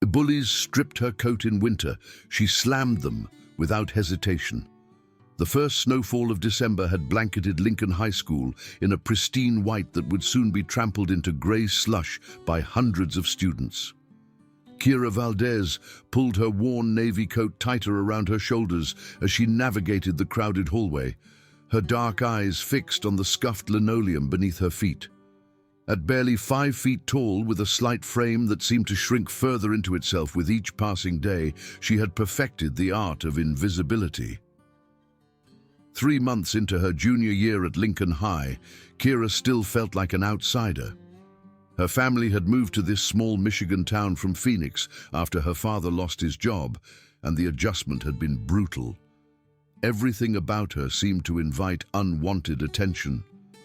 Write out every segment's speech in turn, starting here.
The bullies stripped her coat in winter. She slammed them without hesitation. The first snowfall of December had blanketed Lincoln High School in a pristine white that would soon be trampled into gray slush by hundreds of students. Kira Valdez pulled her worn navy coat tighter around her shoulders as she navigated the crowded hallway, her dark eyes fixed on the scuffed linoleum beneath her feet. At barely 5 feet tall, with a slight frame that seemed to shrink further into itself with each passing day, she had perfected the art of invisibility. 3 months into her junior year at Lincoln High, Kira still felt like an outsider. Her family had moved to this small Michigan town from Phoenix after her father lost his job, and the adjustment had been brutal. Everything about her seemed to invite unwanted attention.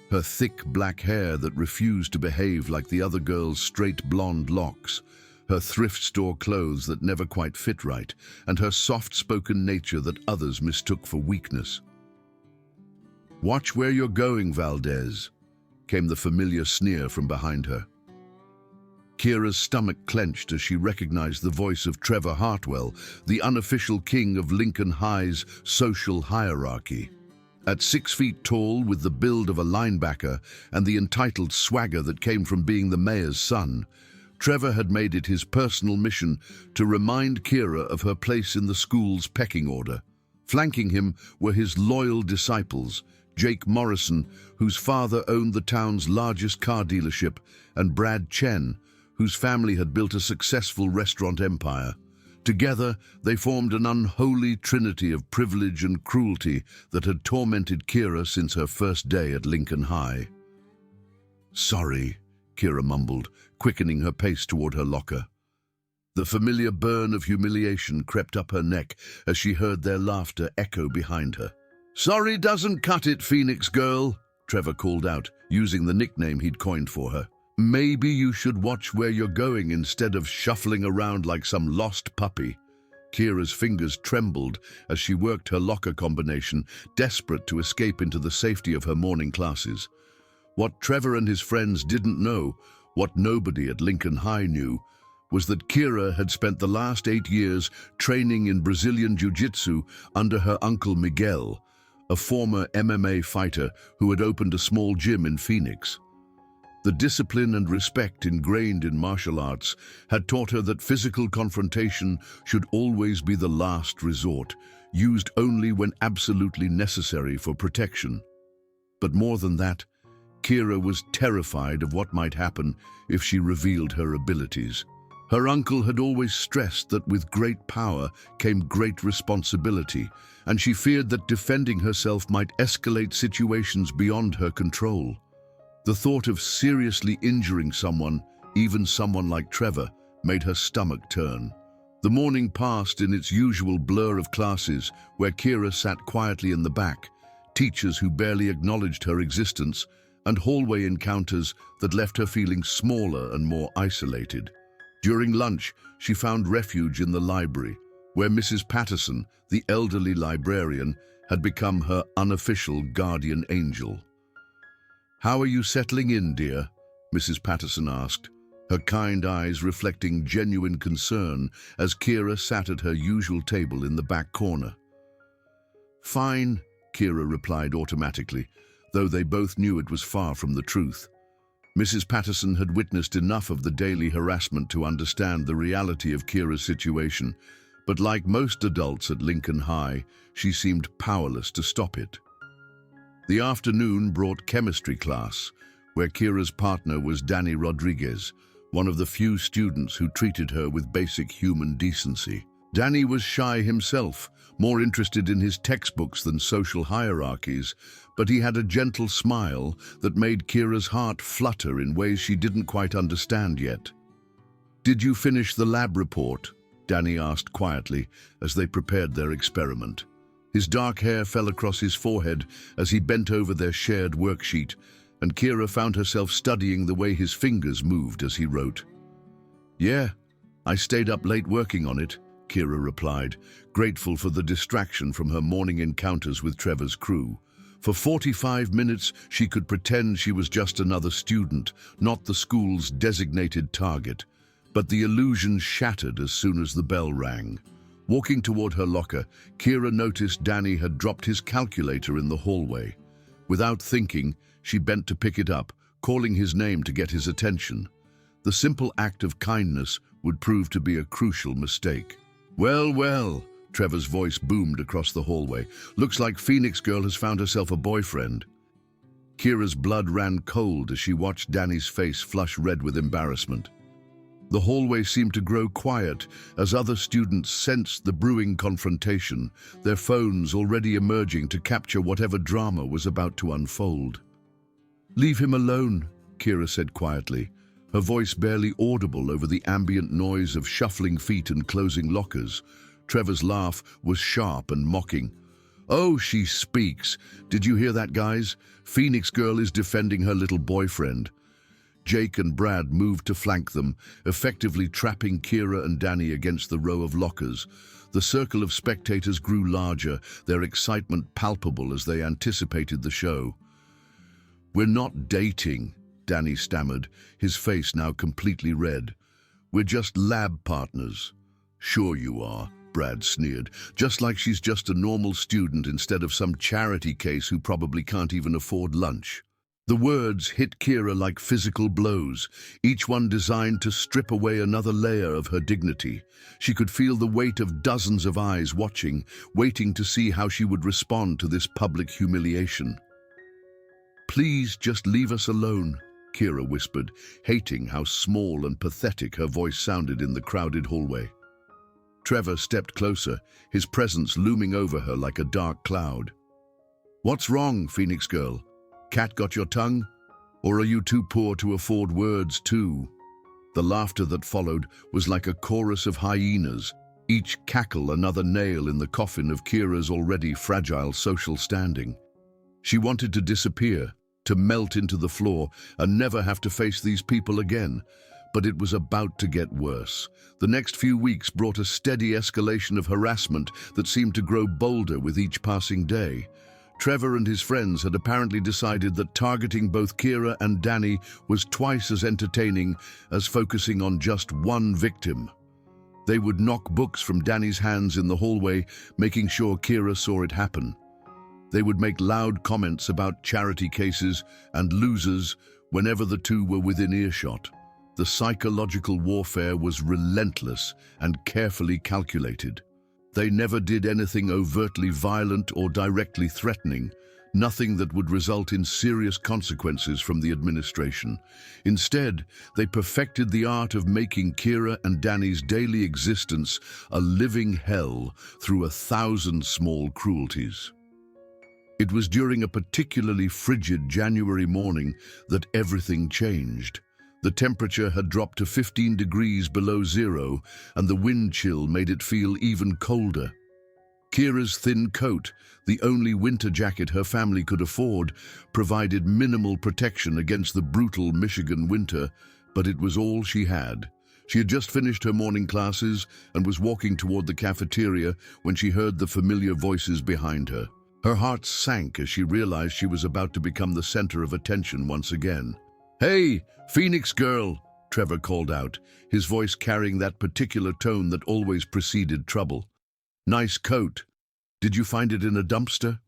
Her thick black hair that refused to behave like the other girls' straight blonde locks, her thrift store clothes that never quite fit right, and her soft-spoken nature that others mistook for weakness. "Watch where you're going, Valdez," came the familiar sneer from behind her. Kira's stomach clenched as she recognized the voice of Trevor Hartwell, the unofficial king of Lincoln High's social hierarchy. At 6 feet tall, with the build of a linebacker and the entitled swagger that came from being the mayor's son, Trevor had made it his personal mission to remind Kira of her place in the school's pecking order. Flanking him were his loyal disciples, Jake Morrison, whose father owned the town's largest car dealership, and Brad Chen, whose family had built a successful restaurant empire. Together, they formed an unholy trinity of privilege and cruelty that had tormented Kira since her first day at Lincoln High. "Sorry," Kira mumbled, quickening her pace toward her locker. The familiar burn of humiliation crept up her neck as she heard their laughter echo behind her. "Sorry doesn't cut it, Phoenix girl," Trevor called out, using the nickname he'd coined for her. "Maybe you should watch where you're going instead of shuffling around like some lost puppy." Kira's fingers trembled as she worked her locker combination, desperate to escape into the safety of her morning classes. What Trevor and his friends didn't know, what nobody at Lincoln High knew, was that Kira had spent the last 8 years training in Brazilian Jiu-Jitsu under her uncle Miguel, a former MMA fighter who had opened a small gym in Phoenix. The discipline and respect ingrained in martial arts had taught her that physical confrontation should always be the last resort, used only when absolutely necessary for protection. But more than that, Kira was terrified of what might happen if she revealed her abilities. Her uncle had always stressed that with great power came great responsibility, and she feared that defending herself might escalate situations beyond her control. The thought of seriously injuring someone, even someone like Trevor, made her stomach turn. The morning passed in its usual blur of classes, where Kira sat quietly in the back, teachers who barely acknowledged her existence, and hallway encounters that left her feeling smaller and more isolated. During lunch, she found refuge in the library, where Mrs. Patterson, the elderly librarian, had become her unofficial guardian angel. "How are you settling in, dear?" Mrs. Patterson asked, her kind eyes reflecting genuine concern as Kira sat at her usual table in the back corner. "Fine," Kira replied automatically, though they both knew it was far from the truth. Mrs. Patterson had witnessed enough of the daily harassment to understand the reality of Kira's situation, but like most adults at Lincoln High, she seemed powerless to stop it. The afternoon brought chemistry class, where Kira's partner was Danny Rodriguez, one of the few students who treated her with basic human decency. Danny was shy himself, more interested in his textbooks than social hierarchies, but he had a gentle smile that made Kira's heart flutter in ways she didn't quite understand yet. "Did you finish the lab report?" Danny asked quietly as they prepared their experiment. His dark hair fell across his forehead as he bent over their shared worksheet, and Kira found herself studying the way his fingers moved as he wrote. "Yeah, I stayed up late working on it," Kira replied, grateful for the distraction from her morning encounters with Trevor's crew. For 45 minutes, she could pretend she was just another student, not the school's designated target. But the illusion shattered as soon as the bell rang. Walking toward her locker, Kira noticed Danny had dropped his calculator in the hallway. Without thinking, she bent to pick it up, calling his name to get his attention. The simple act of kindness would prove to be a crucial mistake. "Well, well," Trevor's voice boomed across the hallway. "Looks like Phoenix Girl has found herself a boyfriend." Kira's blood ran cold as she watched Danny's face flush red with embarrassment. The hallway seemed to grow quiet as other students sensed the brewing confrontation, their phones already emerging to capture whatever drama was about to unfold. "Leave him alone," Kira said quietly, her voice barely audible over the ambient noise of shuffling feet and closing lockers. Trevor's laugh was sharp and mocking. "Oh, she speaks. Did you hear that, guys? Phoenix Girl is defending her little boyfriend." Jake and Brad moved to flank them, effectively trapping Kira and Danny against the row of lockers. The circle of spectators grew larger, their excitement palpable as they anticipated the show. "We're not dating," Danny stammered, his face now completely red. "We're just lab partners." "Sure you are," Brad sneered, "just like she's just a normal student instead of some charity case who probably can't even afford lunch." The words hit Kira like physical blows, each one designed to strip away another layer of her dignity. She could feel the weight of dozens of eyes watching, waiting to see how she would respond to this public humiliation. "Please just leave us alone," Kira whispered, hating how small and pathetic her voice sounded in the crowded hallway. Trevor stepped closer, his presence looming over her like a dark cloud. "What's wrong, Phoenix Girl? Cat got your tongue? Or are you too poor to afford words too?" The laughter that followed was like a chorus of hyenas, each cackle another nail in the coffin of Kira's already fragile social standing. She wanted to disappear, to melt into the floor and never have to face these people again. But it was about to get worse. The next few weeks brought a steady escalation of harassment that seemed to grow bolder with each passing day. Trevor and his friends had apparently decided that targeting both Kira and Danny was twice as entertaining as focusing on just one victim. They would knock books from Danny's hands in the hallway, making sure Kira saw it happen. They would make loud comments about charity cases and losers whenever the two were within earshot. The psychological warfare was relentless and carefully calculated. They never did anything overtly violent or directly threatening, nothing that would result in serious consequences from the administration. Instead, they perfected the art of making Kira and Danny's daily existence a living hell through 1,000 small cruelties. It was during a particularly frigid January morning that everything changed. The temperature had dropped to 15 degrees below zero, and the wind chill made it feel even colder. Kira's thin coat, the only winter jacket her family could afford, provided minimal protection against the brutal Michigan winter, but it was all she had. She had just finished her morning classes and was walking toward the cafeteria when she heard the familiar voices behind her. Her heart sank as she realized she was about to become the center of attention once again. "Hey, Phoenix Girl," Trevor called out, his voice carrying that particular tone that always preceded trouble. "Nice coat. Did you find it in a dumpster?"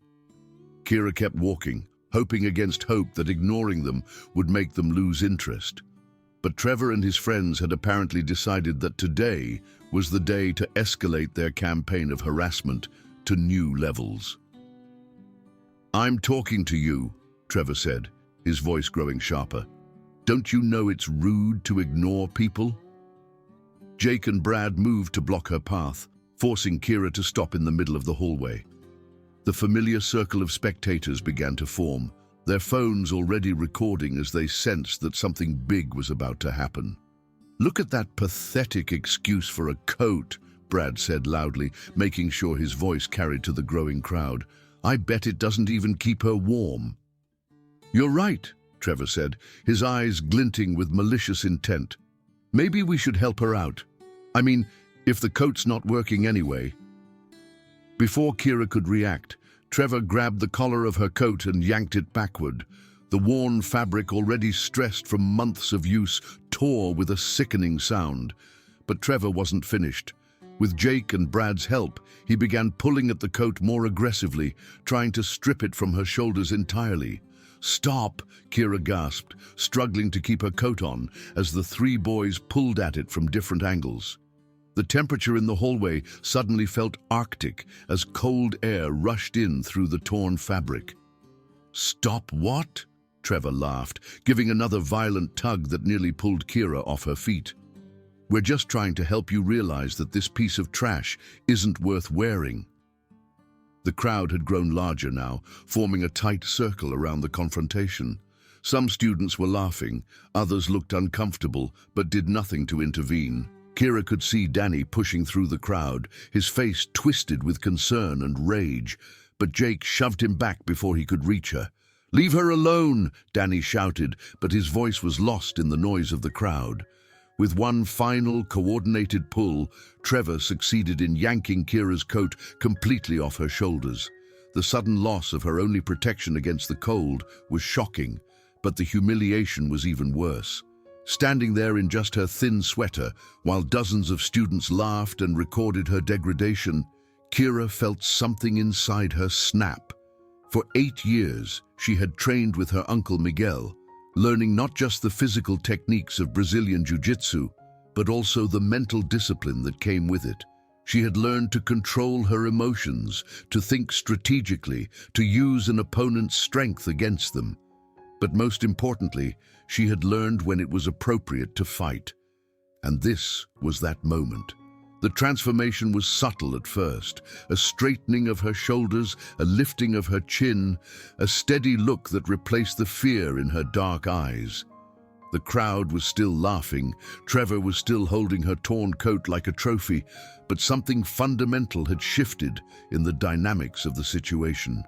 Kira kept walking, hoping against hope that ignoring them would make them lose interest. But Trevor and his friends had apparently decided that today was the day to escalate their campaign of harassment to new levels. "I'm talking to you," Trevor said, his voice growing sharper. "Don't you know it's rude to ignore people?" Jake and Brad moved to block her path, forcing Kira to stop in the middle of the hallway. The familiar circle of spectators began to form, their phones already recording as they sensed that something big was about to happen. "Look at that pathetic excuse for a coat," Brad said loudly, making sure his voice carried to the growing crowd. "I bet it doesn't even keep her warm." "You're right," Trevor said, his eyes glinting with malicious intent. "Maybe we should help her out. I mean, if the coat's not working anyway." Before Kira could react, Trevor grabbed the collar of her coat and yanked it backward. The worn fabric, already stressed from months of use, tore with a sickening sound. But Trevor wasn't finished. With Jake and Brad's help, he began pulling at the coat more aggressively, trying to strip it from her shoulders entirely. "Stop!" Kira gasped, struggling to keep her coat on as the three boys pulled at it from different angles. The temperature in the hallway suddenly felt arctic as cold air rushed in through the torn fabric. "Stop what?" Trevor laughed, giving another violent tug that nearly pulled Kira off her feet. "We're just trying to help you realize that this piece of trash isn't worth wearing." The crowd had grown larger now, forming a tight circle around the confrontation. Some students were laughing, others looked uncomfortable, but did nothing to intervene. Kira could see Danny pushing through the crowd, his face twisted with concern and rage, but Jake shoved him back before he could reach her. "Leave her alone!" Danny shouted, but his voice was lost in the noise of the crowd. With one final, coordinated pull, Trevor succeeded in yanking Kira's coat completely off her shoulders. The sudden loss of her only protection against the cold was shocking, but the humiliation was even worse. Standing there in just her thin sweater, while dozens of students laughed and recorded her degradation, Kira felt something inside her snap. For 8 years, she had trained with her uncle Miguel, learning not just the physical techniques of Brazilian Jiu-Jitsu, but also the mental discipline that came with it. She had learned to control her emotions, to think strategically, to use an opponent's strength against them. But most importantly, she had learned when it was appropriate to fight. And this was that moment. The transformation was subtle at first, a straightening of her shoulders, a lifting of her chin, a steady look that replaced the fear in her dark eyes. The crowd was still laughing, Trevor was still holding her torn coat like a trophy, but something fundamental had shifted in the dynamics of the situation.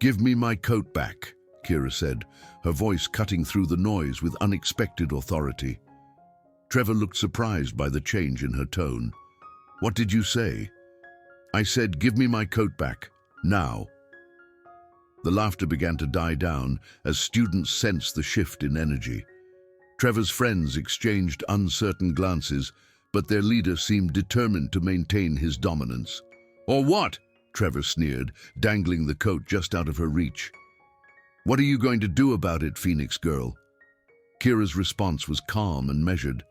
"Give me my coat back," Kira said, her voice cutting through the noise with unexpected authority. Trevor looked surprised by the change in her tone. "What did you say?" "I said, give me my coat back, now." The laughter began to die down as students sensed the shift in energy. Trevor's friends exchanged uncertain glances, but their leader seemed determined to maintain his dominance. "Or what?" Trevor sneered, dangling the coat just out of her reach. "What are you going to do about it, Phoenix girl?" Kira's response was calm and measured.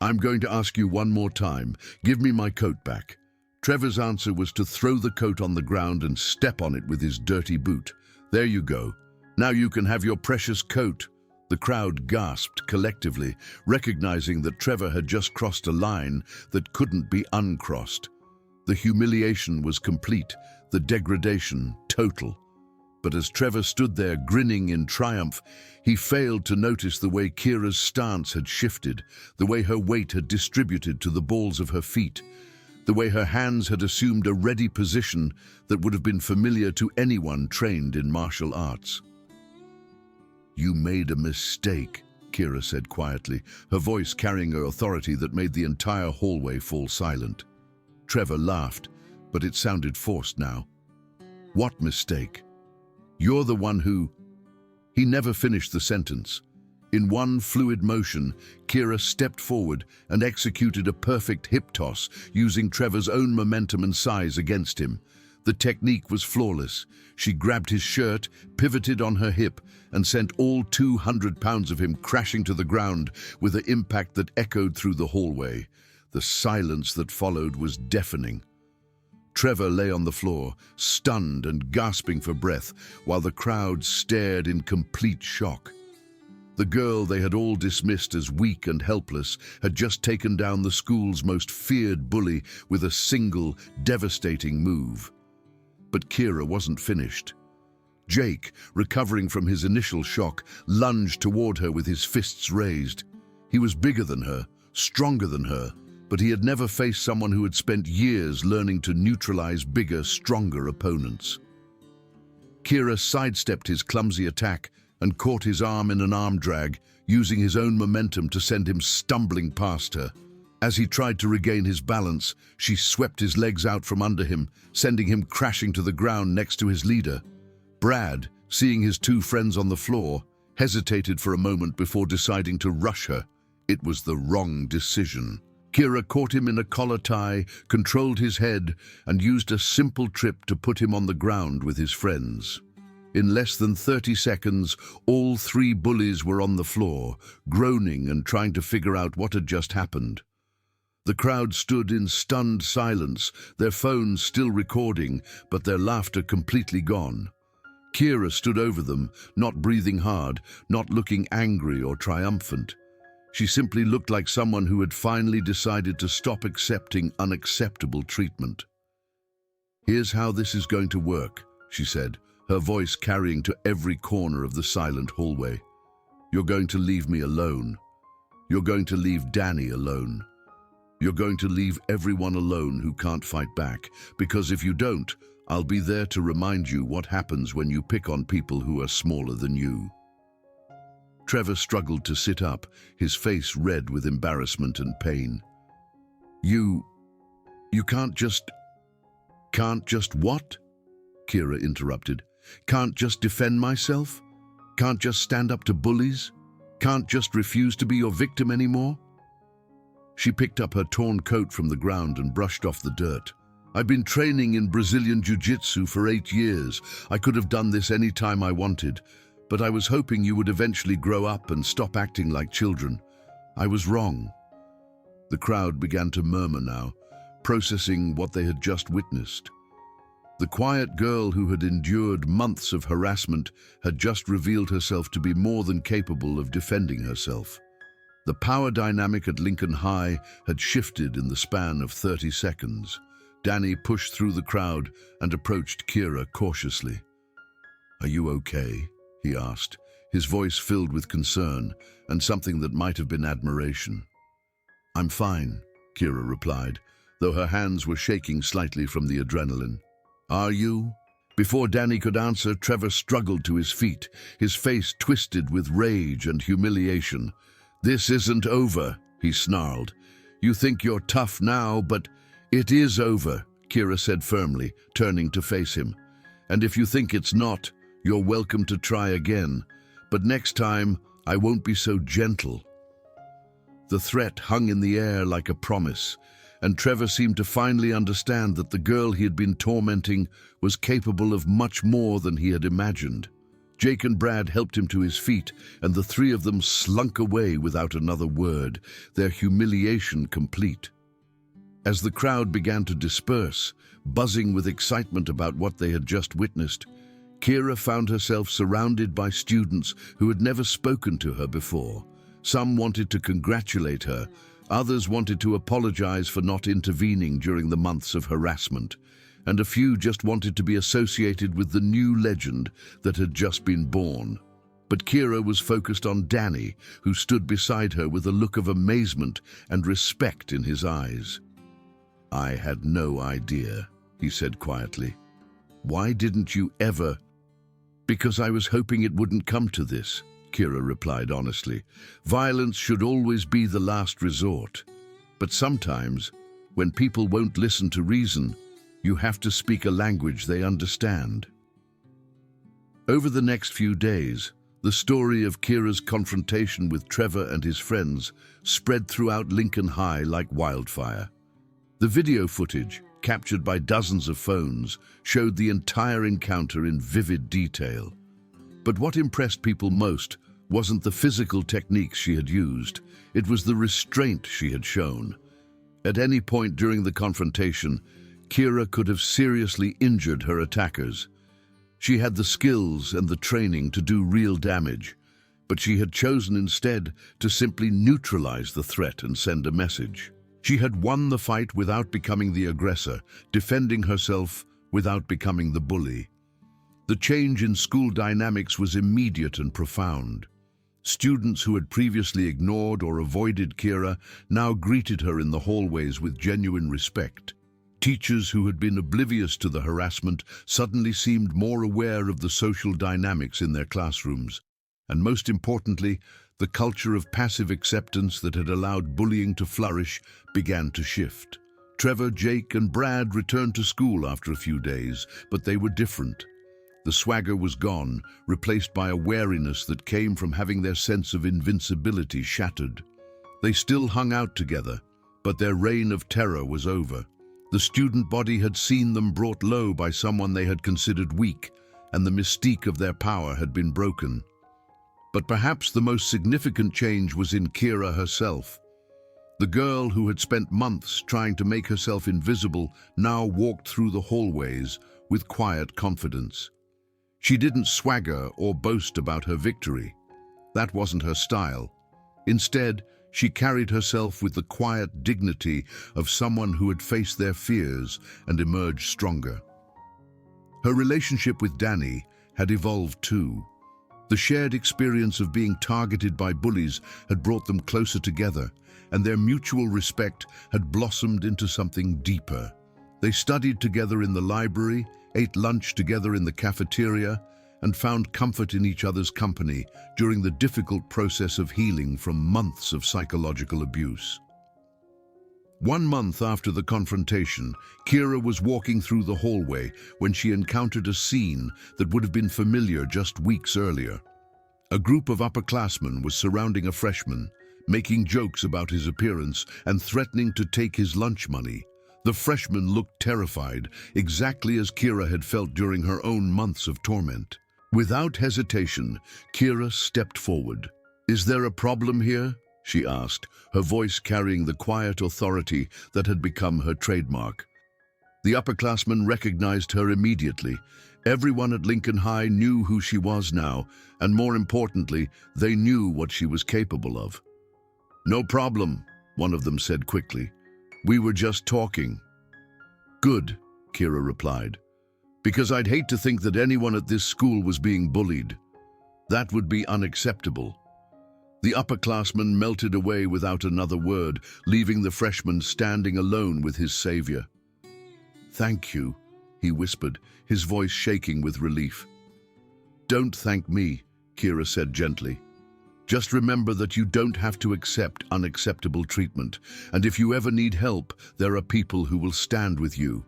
"I'm going to ask you one more time. Give me my coat back." Trevor's answer was to throw the coat on the ground and step on it with his dirty boot. "There you go. Now you can have your precious coat." The crowd gasped collectively, recognizing that Trevor had just crossed a line that couldn't be uncrossed. The humiliation was complete, the degradation total. But as Trevor stood there grinning in triumph, he failed to notice the way Kira's stance had shifted, the way her weight had distributed to the balls of her feet, the way her hands had assumed a ready position that would have been familiar to anyone trained in martial arts. "You made a mistake," Kira said quietly, her voice carrying an authority that made the entire hallway fall silent. Trevor laughed, but it sounded forced now. "What mistake?" "You're the one who—" He never finished the sentence. In one fluid motion, Kira stepped forward and executed a perfect hip toss, using Trevor's own momentum and size against him. The technique was flawless. She grabbed his shirt, pivoted on her hip, and sent all 200 pounds of him crashing to the ground with an impact that echoed through the hallway. The silence that followed was deafening. Trevor lay on the floor, stunned and gasping for breath, while the crowd stared in complete shock. The girl they had all dismissed as weak and helpless had just taken down the school's most feared bully with a single, devastating move. But Kira wasn't finished. Jake, recovering from his initial shock, lunged toward her with his fists raised. He was bigger than her, stronger than her, but he had never faced someone who had spent years learning to neutralize bigger, stronger opponents. Kira sidestepped his clumsy attack and caught his arm in an arm drag, using his own momentum to send him stumbling past her. As he tried to regain his balance, she swept his legs out from under him, sending him crashing to the ground next to his leader. Brad, Seeing his two friends on the floor, hesitated for a moment before deciding to rush her. It was the wrong decision. Kira caught him in a collar tie, controlled his head, and used a simple trip to put him on the ground with his friends. In less than 30 seconds, all three bullies were on the floor, groaning and trying to figure out what had just happened. The crowd stood in stunned silence, their phones still recording, but their laughter completely gone. Kira stood over them, not breathing hard, not looking angry or triumphant. She simply looked like someone who had finally decided to stop accepting unacceptable treatment. "Here's how this is going to work," she said, her voice carrying to every corner of the silent hallway. "You're going to leave me alone. You're going to leave Danny alone. You're going to leave everyone alone who can't fight back, because if you don't, I'll be there to remind you what happens when you pick on people who are smaller than you." Trevor struggled to sit up, his face red with embarrassment and pain. You can't just what?" Kira interrupted. "Can't just defend myself? Can't just stand up to bullies? Can't just refuse to be your victim anymore?" She picked up her torn coat from the ground and brushed off the dirt. "I've been training in Brazilian Jiu-Jitsu for 8 years. I could have done this any time I wanted, but I was hoping you would eventually grow up and stop acting like children. I was wrong." The crowd began to murmur now, processing what they had just witnessed. The quiet girl who had endured months of harassment had just revealed herself to be more than capable of defending herself. The power dynamic at Lincoln High had shifted in the span of 30 seconds. Danny pushed through the crowd and approached Kira cautiously. "Are you okay?" he asked, his voice filled with concern and something that might have been admiration. "I'm fine," Kira replied, though her hands were shaking slightly from the adrenaline. "Are you?" Before Danny could answer, Trevor struggled to his feet, his face twisted with rage and humiliation. "This isn't over," he snarled. "You think you're tough now, but it is over," Kira said firmly, turning to face him. "And if you think it's not, you're welcome to try again. But next time, I won't be so gentle." The threat hung in the air like a promise, and Trevor seemed to finally understand that the girl he had been tormenting was capable of much more than he had imagined. Jake and Brad helped him to his feet, and the three of them slunk away without another word, their humiliation complete. As the crowd began to disperse, buzzing with excitement about what they had just witnessed, Kira found herself surrounded by students who had never spoken to her before. Some wanted to congratulate her, others wanted to apologize for not intervening during the months of harassment, and a few just wanted to be associated with the new legend that had just been born. But Kira was focused on Danny, who stood beside her with a look of amazement and respect in his eyes. "I had no idea," he said quietly. "Why didn't you ever?" "Because I was hoping it wouldn't come to this," Kira replied honestly. "Violence should always be the last resort. But sometimes, when people won't listen to reason, you have to speak a language they understand." Over the next few days, the story of Kira's confrontation with Trevor and his friends spread throughout Lincoln High like wildfire. The video footage, captured by dozens of phones, showed the entire encounter in vivid detail. But what impressed people most wasn't the physical techniques she had used, it was the restraint she had shown. At any point during the confrontation, Kira could have seriously injured her attackers. She had the skills and the training to do real damage, but she had chosen instead to simply neutralize the threat and send a message. She had won the fight without becoming the aggressor, defending herself without becoming the bully. The change in school dynamics was immediate and profound. Students who had previously ignored or avoided Kira now greeted her in the hallways with genuine respect. Teachers who had been oblivious to the harassment suddenly seemed more aware of the social dynamics in their classrooms. And most importantly, the culture of passive acceptance that had allowed bullying to flourish began to shift. Trevor, Jake, and Brad returned to school after a few days, but they were different. The swagger was gone, replaced by a wariness that came from having their sense of invincibility shattered. They still hung out together, but their reign of terror was over. The student body had seen them brought low by someone they had considered weak, and the mystique of their power had been broken. But perhaps the most significant change was in Kira herself. The girl who had spent months trying to make herself invisible now walked through the hallways with quiet confidence. She didn't swagger or boast about her victory. That wasn't her style. Instead, she carried herself with the quiet dignity of someone who had faced their fears and emerged stronger. Her relationship with Danny had evolved too. The shared experience of being targeted by bullies had brought them closer together, and their mutual respect had blossomed into something deeper. They studied together in the library, ate lunch together in the cafeteria, and found comfort in each other's company during the difficult process of healing from months of psychological abuse. 1 month after the confrontation, Kira was walking through the hallway when she encountered a scene that would have been familiar just weeks earlier. A group of upperclassmen was surrounding a freshman, making jokes about his appearance and threatening to take his lunch money. The freshman looked terrified, exactly as Kira had felt during her own months of torment. Without hesitation, Kira stepped forward. "Is there a problem here?" she asked, her voice carrying the quiet authority that had become her trademark. The upperclassmen recognized her immediately. Everyone at Lincoln High knew who she was now, and more importantly, they knew what she was capable of. "No problem," one of them said quickly. "We were just talking." "Good," Kira replied, "because I'd hate to think that anyone at this school was being bullied. That would be unacceptable." The upperclassman melted away without another word, leaving the freshman standing alone with his savior. "Thank you," he whispered, his voice shaking with relief. "Don't thank me," Kira said gently. "Just remember that you don't have to accept unacceptable treatment, and if you ever need help, there are people who will stand with you."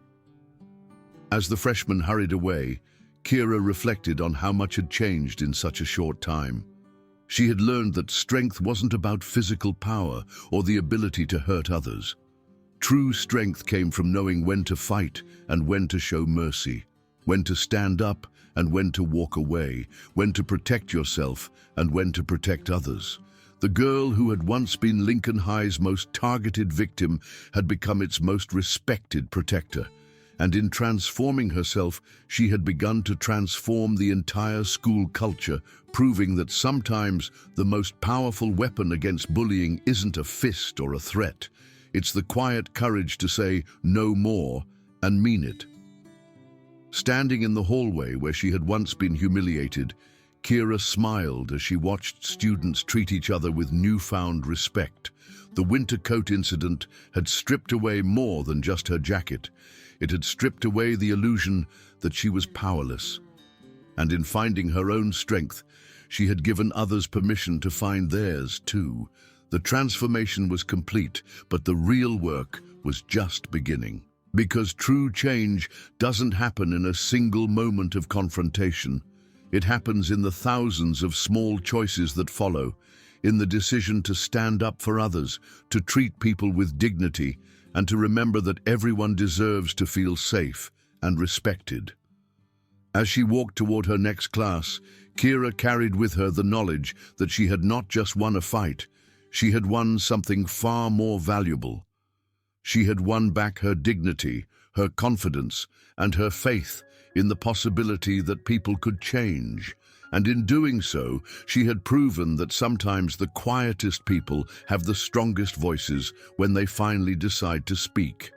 As the freshman hurried away, Kira reflected on how much had changed in such a short time. She had learned that strength wasn't about physical power or the ability to hurt others. True strength came from knowing when to fight and when to show mercy, when to stand up and when to walk away, when to protect yourself and when to protect others. The girl who had once been Lincoln High's most targeted victim had become its most respected protector. And in transforming herself, she had begun to transform the entire school culture, proving that sometimes the most powerful weapon against bullying isn't a fist or a threat. It's the quiet courage to say no more and mean it. Standing in the hallway where she had once been humiliated, Kira smiled as she watched students treat each other with newfound respect. The winter coat incident had stripped away more than just her jacket. It had stripped away the illusion that she was powerless. And in finding her own strength, she had given others permission to find theirs too. The transformation was complete, but the real work was just beginning. Because true change doesn't happen in a single moment of confrontation. It happens in the thousands of small choices that follow, in the decision to stand up for others, to treat people with dignity, and to remember that everyone deserves to feel safe and respected. As she walked toward her next class, Kira carried with her the knowledge that she had not just won a fight, she had won something far more valuable. She had won back her dignity, her confidence, and her faith in the possibility that people could change. And in doing so, she had proven that sometimes the quietest people have the strongest voices when they finally decide to speak.